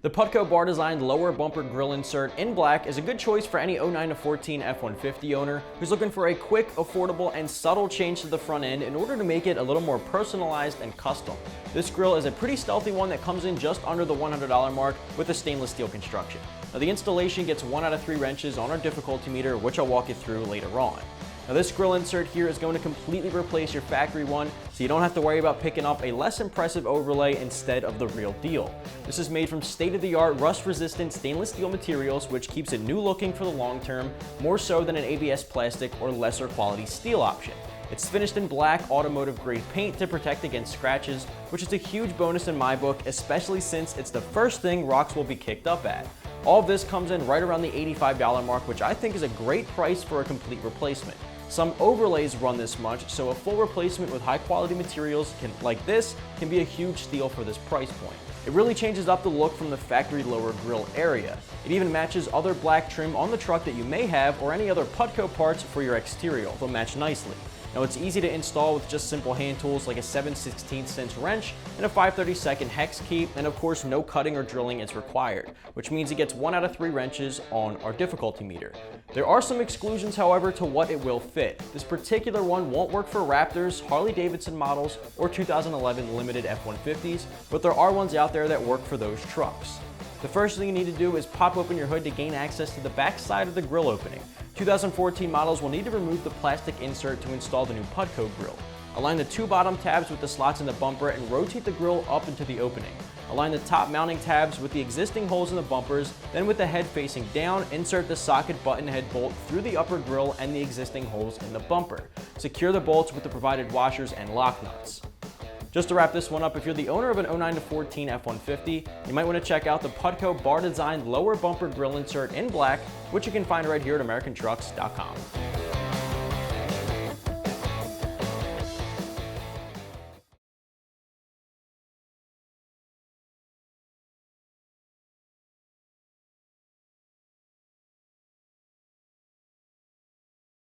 The Putco bar-designed lower bumper grille insert in black is a good choice for any 09 to 14 F-150 owner who's looking for a quick, affordable, and subtle change to the front end in order to make it a little more personalized and custom. This grille is a pretty stealthy one that comes in just under the $100 mark with a stainless steel construction. Now, the installation gets 1 out of 3 wrenches on our difficulty meter, which I'll walk you through later on. Now, this grille insert here is going to completely replace your factory one, so you don't have to worry about picking up a less impressive overlay instead of the real deal. This is made from state-of-the-art rust-resistant stainless steel materials, which keeps it new looking for the long term, more so than an ABS plastic or lesser quality steel option. It's finished in black automotive-grade paint to protect against scratches, which is a huge bonus in my book, especially since it's the first thing rocks will be kicked up at. All of this comes in right around the $85 mark, which I think is a great price for a complete replacement. Some overlays run this much, so a full replacement with high quality materials like this can be a huge steal for this price point. It really changes up the look from the factory lower grille area. It even matches other black trim on the truck that you may have or any other Putco parts for your exterior. They'll match nicely. Now, it's easy to install with just simple hand tools like a 7/16" wrench and a 5/32 hex key, and of course no cutting or drilling is required, which means it gets 1 out of 3 wrenches on our difficulty meter. There are some exclusions, however, to what it will fit. This particular one won't work for Raptors, Harley Davidson models, or 2011 limited F-150s, but there are ones out there that work for those trucks. The first thing you need to do is pop open your hood to gain access to the back side of the grille opening. 2014 models will need to remove the plastic insert to install the new Putco grille. Align the 2 bottom tabs with the slots in the bumper and rotate the grille up into the opening. Align the top mounting tabs with the existing holes in the bumpers, then with the head facing down, insert the socket button head bolt through the upper grille and the existing holes in the bumper. Secure the bolts with the provided washers and lock nuts. Just to wrap this one up, if you're the owner of an 09 to 14 F-150, you might want to check out the Putco bar-designed lower bumper grille insert in black, which you can find right here at AmericanTrucks.com.